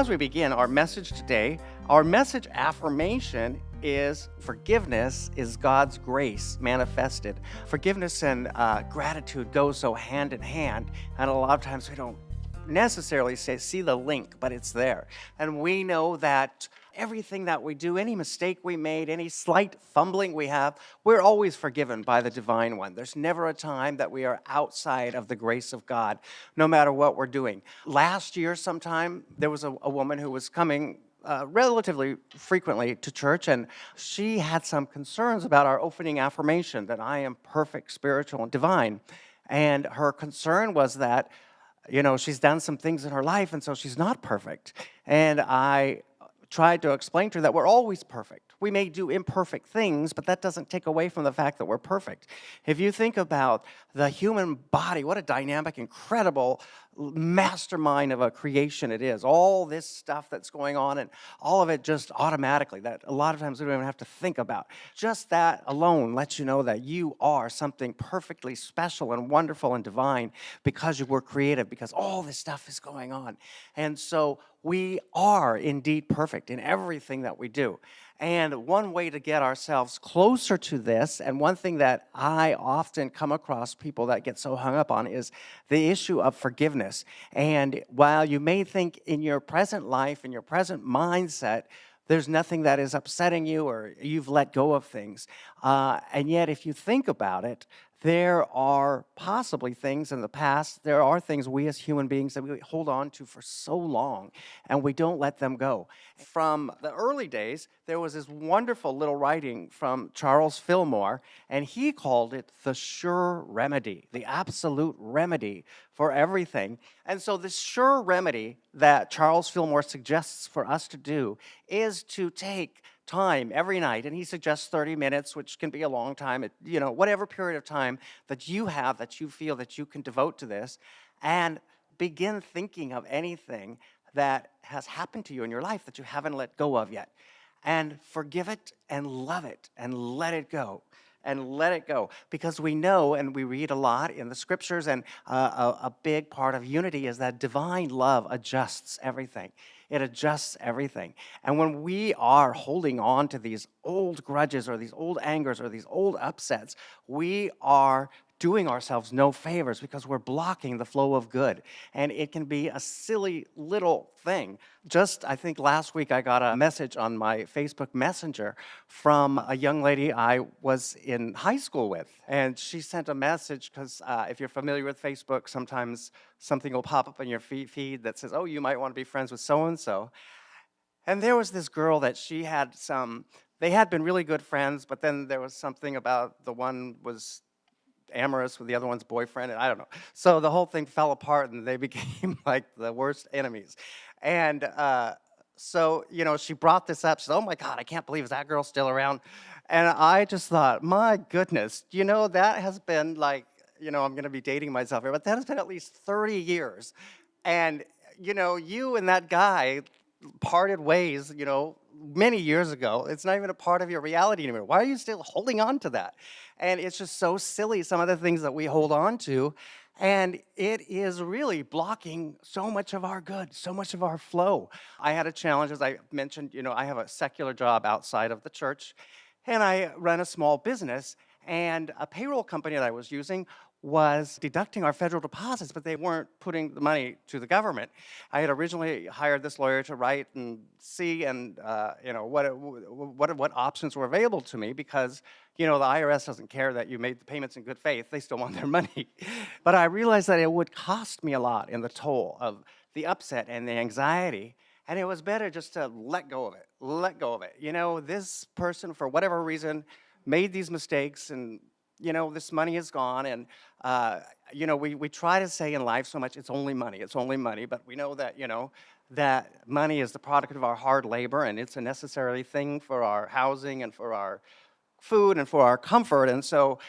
as we begin our message today, our message affirmation is forgiveness is God's grace manifested. Forgiveness and gratitude go so hand in hand, and a lot of times we don't necessarily see the link, but it's there. And we know that everything that we do, any mistake we made, any slight fumbling we have, we're always forgiven by the Divine One. There's never a time that we are outside of the grace of God, no matter what we're doing. Last year sometime, there was a woman who was coming relatively frequently to church, and she had some concerns about our opening affirmation, that I am perfect, spiritual, and divine. And her concern was that, she's done some things in her life, and so she's not perfect. And I tried to explain to her that we're always perfect. We may do imperfect things, but that doesn't take away from the fact that we're perfect. If you think about the human body, what a dynamic, incredible mastermind of a creation it is. All this stuff that's going on, and all of it just automatically, that a lot of times we don't even have to think about. Just that alone lets you know that you are something perfectly special and wonderful and divine because you were created, because all this stuff is going on. And so we are indeed perfect in everything that we do. And one way to get ourselves closer to this, and one thing that I often come across people that get so hung up on, is the issue of forgiveness. And while you may think in your present life, in your present mindset, there's nothing that is upsetting you or you've let go of things, and yet if you think about it, there are possibly things in the past, there are things we as human beings that we hold on to for so long, and we don't let them go. From the early days, there was this wonderful little writing from Charles Fillmore, and he called it the sure remedy, the absolute remedy for everything. And so this sure remedy that Charles Fillmore suggests for us to do is to take time every night, and he suggests 30 minutes, which can be a long time, whatever period of time that you have that you feel that you can devote to this, and begin thinking of anything that has happened to you in your life that you haven't let go of yet, and forgive it and love it and let it go. And let it go. Because we know, and we read a lot in the scriptures, and a big part of unity is that divine love adjusts everything. It adjusts everything. And when we are holding on to these old grudges or these old angers or these old upsets, we are doing ourselves no favors because we're blocking the flow of good. And it can be a silly little thing. Just, I think last week I got a message on my Facebook Messenger from a young lady I was in high school with. And she sent a message because if you're familiar with Facebook, sometimes something will pop up in your feed that says, oh, you might want to be friends with so-and-so. And there was this girl that they had been really good friends, but then there was something about the one was amorous with the other one's boyfriend, and I don't know. So the whole thing fell apart, and they became like the worst enemies. And so, she brought this up. She said, oh my God, I can't believe, is that girl still around? And I just thought, my goodness, that has been like, I'm going to be dating myself here, but that has been at least 30 years. And, you and that guy parted ways, many years ago. It's not even a part of your reality anymore. Why are you still holding on to that? And it's just so silly, some of the things that we hold on to, and it is really blocking so much of our good, so much of our flow. I had a challenge, as I mentioned, I have a secular job outside of the church, and I run a small business, and a payroll company that I was using was deducting our federal deposits, but they weren't putting the money to the government. I had originally hired this lawyer to write and see and what options were available to me, because the IRS doesn't care that you made the payments in good faith; they still want their money. But I realized that it would cost me a lot in the toll of the upset and the anxiety, and it was better just to let go of it. Let go of it. This person, for whatever reason, made these mistakes, and this money is gone, and we try to say in life so much, it's only money, but we know that, that money is the product of our hard labor, and it's a necessary thing for our housing and for our food and for our comfort, and so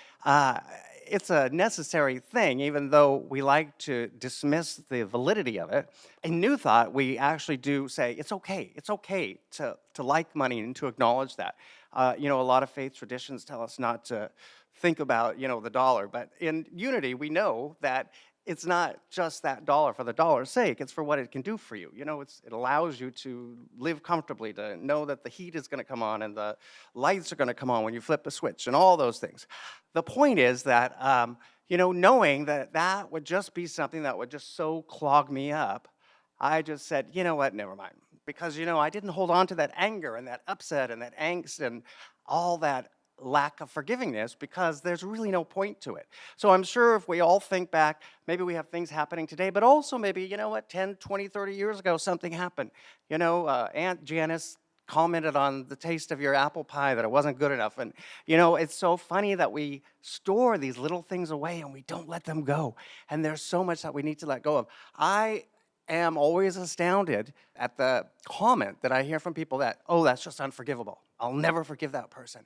it's a necessary thing, even though we like to dismiss the validity of it. In New Thought, we actually do say it's okay to like money and to acknowledge that. A lot of faith traditions tell us not to think about, the dollar. But in Unity, we know that it's not just that dollar for the dollar's sake. It's for what it can do for you. It allows you to live comfortably, to know that the heat is going to come on and the lights are going to come on when you flip the switch and all those things. The point is that, knowing that that would just be something that would just so clog me up, I just said, you know what, never mind. Because, I didn't hold on to that anger and that upset and that angst and all that lack of forgivingness, because there's really no point to it. So I'm sure if we all think back, maybe we have things happening today, but also maybe, 10, 20, 30 years ago, something happened. Aunt Janice commented on the taste of your apple pie, that it wasn't good enough. And, it's so funny that we store these little things away and we don't let them go. And there's so much that we need to let go of. I am always astounded at the comment that I hear from people that, oh, that's just unforgivable. I'll never forgive that person.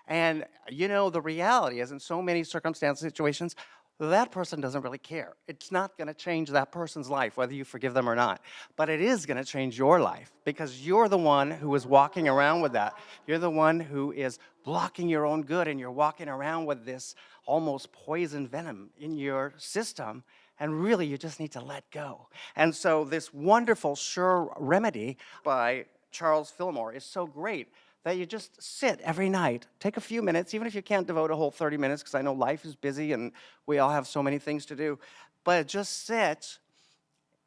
And, the reality is, in so many circumstances, situations, that person doesn't really care. It's not going to change that person's life, whether you forgive them or not. But it is going to change your life, because you're the one who is walking around with that. You're the one who is blocking your own good, and you're walking around with this almost poison venom in your system. And really, you just need to let go. And so this wonderful, sure remedy by Charles Fillmore is so great that you just sit every night, take a few minutes, even if you can't devote a whole 30 minutes, because I know life is busy and we all have so many things to do, but just sit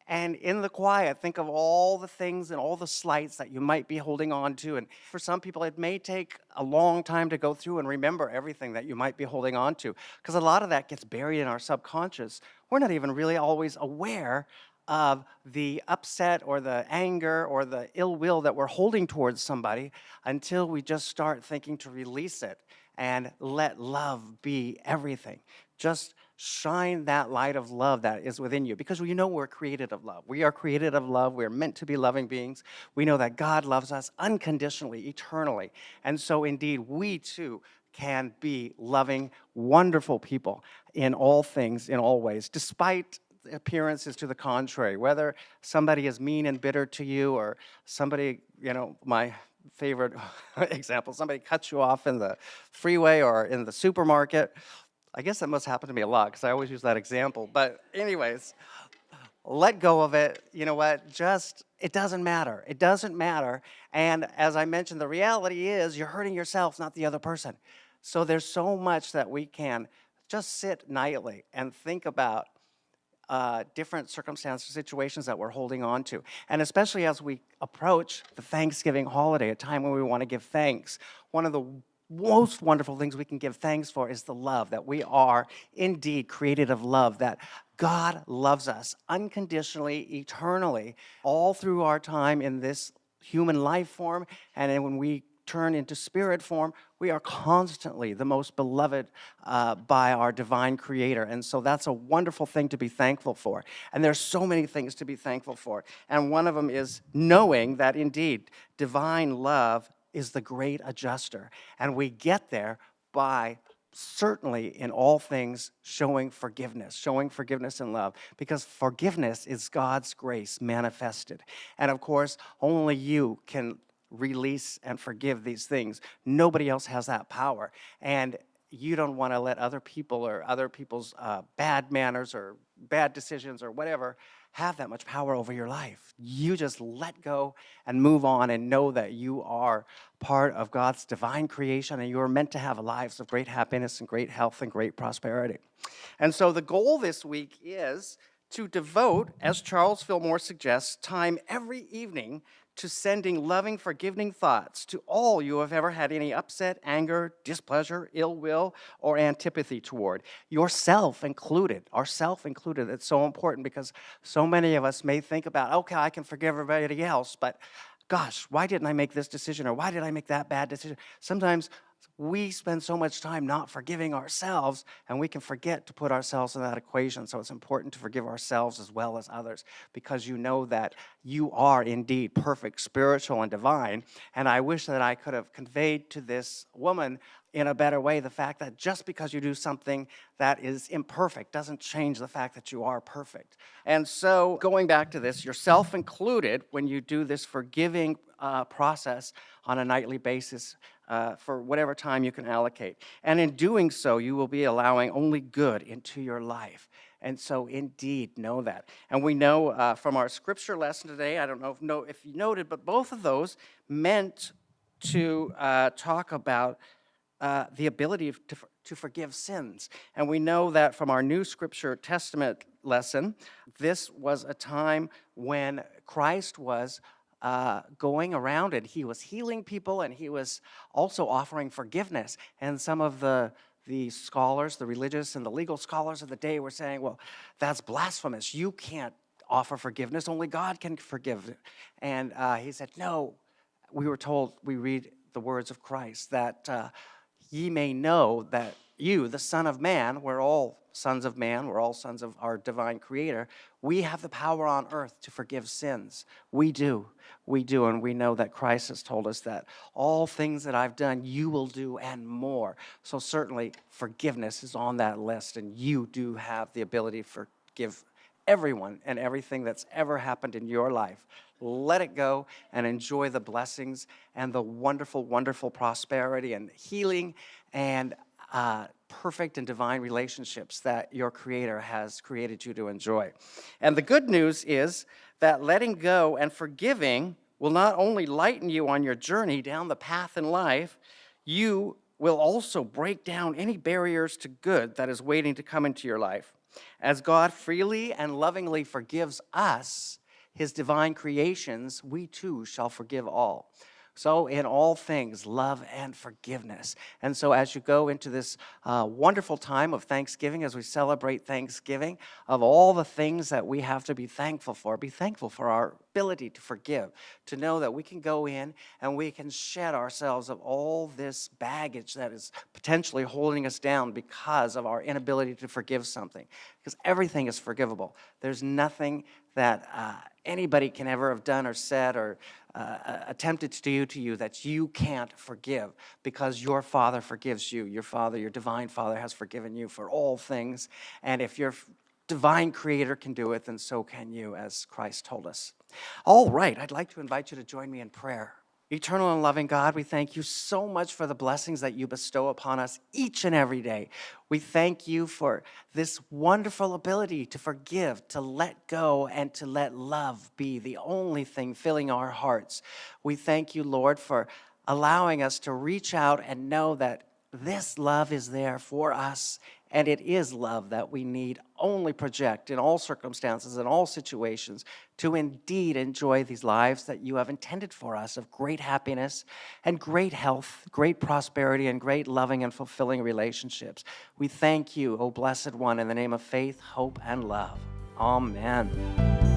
and in the quiet, think of all the things and all the slights that you might be holding on to. And for some people, it may take a long time to go through and remember everything that you might be holding on to, because a lot of that gets buried in our subconscious. We're not even really always aware of the upset or the anger or the ill will that we're holding towards somebody until we just start thinking to release it and let love be everything. Just shine that light of love that is within you, because we know we're created of love. We are created of love. We're meant to be loving beings. We know that God loves us unconditionally, eternally. And so indeed, we too can be loving, wonderful people in all things, in all ways, despite appearances to the contrary. Whether somebody is mean and bitter to you, or somebody, my favorite example, somebody cuts you off in the freeway or in the supermarket. I guess that must happen to me a lot, because I always use that example. But anyways, let go of it. You know what? It doesn't matter. It doesn't matter. And as I mentioned, the reality is you're hurting yourself, not the other person. So there's so much that we can just sit nightly and think about different circumstances, situations that we're holding on to. And especially as we approach the Thanksgiving holiday, a time when we want to give thanks, one of the most wonderful things we can give thanks for is the love, that we are indeed created of love, that God loves us unconditionally, eternally, all through our time in this human life form. And then when we turn into spirit form, we are constantly the most beloved by our divine creator. And so that's a wonderful thing to be thankful for. And there's so many things to be thankful for. And one of them is knowing that indeed divine love is the great adjuster. And we get there by certainly in all things showing forgiveness and love, because forgiveness is God's grace manifested. And of course, only you can release and forgive these things. Nobody else has that power. And you don't want to let other people or other people's bad manners or bad decisions or whatever have that much power over your life. You just let go and move on and know that you are part of God's divine creation, and you are meant to have lives of great happiness and great health and great prosperity. And so the goal this week is to devote, as Charles Fillmore suggests, time every evening to sending loving, forgiving thoughts to all you have ever had any upset, anger, displeasure, ill will, or antipathy toward, yourself included, ourself included. It's so important, because so many of us may think about, okay, I can forgive everybody else, but gosh, why didn't I make this decision, or why did I make that bad decision? Sometimes we spend so much time not forgiving ourselves, and we can forget to put ourselves in that equation. So it's important to forgive ourselves as well as others, because you know that you are indeed perfect, spiritual, and divine. And I wish that I could have conveyed to this woman in a better way the fact that just because you do something that is imperfect doesn't change the fact that you are perfect. And so going back to this, yourself included, when you do this forgiving process on a nightly basis, for whatever time you can allocate. And in doing so, you will be allowing only good into your life. And so indeed, know that. And we know from our scripture lesson today, I don't know if you noted, but both of those meant to talk about the ability to forgive sins. And we know that from our New Scripture Testament lesson, this was a time when Christ was going around and he was healing people and he was also offering forgiveness. And some of the scholars, the religious and the legal scholars of the day were saying, well, that's blasphemous. You can't offer forgiveness. Only God can forgive. And he said, no, we were told, we read the words of Christ, that ye may know that you, the Son of Man, we're all sons of man, we're all sons of our divine Creator, we have the power on earth to forgive sins. We do, and we know that Christ has told us that all things that I've done, you will do and more. So certainly forgiveness is on that list, and you do have the ability to forgive everyone and everything that's ever happened in your life. Let it go and enjoy the blessings and the wonderful, wonderful prosperity and healing and perfect and divine relationships that your Creator has created you to enjoy. And the good news is that letting go and forgiving will not only lighten you on your journey down the path in life, you will also break down any barriers to good that is waiting to come into your life. As God freely and lovingly forgives us, his divine creations, we too shall forgive all. So in all things, love and forgiveness. And so as you go into this wonderful time of Thanksgiving, as we celebrate Thanksgiving, of all the things that we have to be thankful for our ability to forgive, to know that we can go in and we can shed ourselves of all this baggage that is potentially holding us down because of our inability to forgive something. Because everything is forgivable. There's nothing that anybody can ever have done or said or attempted to do to you that you can't forgive, because your Father forgives you. Your Father, your divine Father, has forgiven you for all things. And if your divine Creator can do it, then so can you, as Christ told us. All right, I'd like to invite you to join me in prayer. Eternal and loving God, we thank you so much for the blessings that you bestow upon us each and every day. We thank you for this wonderful ability to forgive, to let go, and to let love be the only thing filling our hearts. We thank you, Lord, for allowing us to reach out and know that this love is there for us, and it is love that we need only project in all circumstances, in all situations, to indeed enjoy these lives that you have intended for us of great happiness and great health, great prosperity, and great loving and fulfilling relationships. We thank you, O Blessed One, in the name of faith, hope, and love. Amen.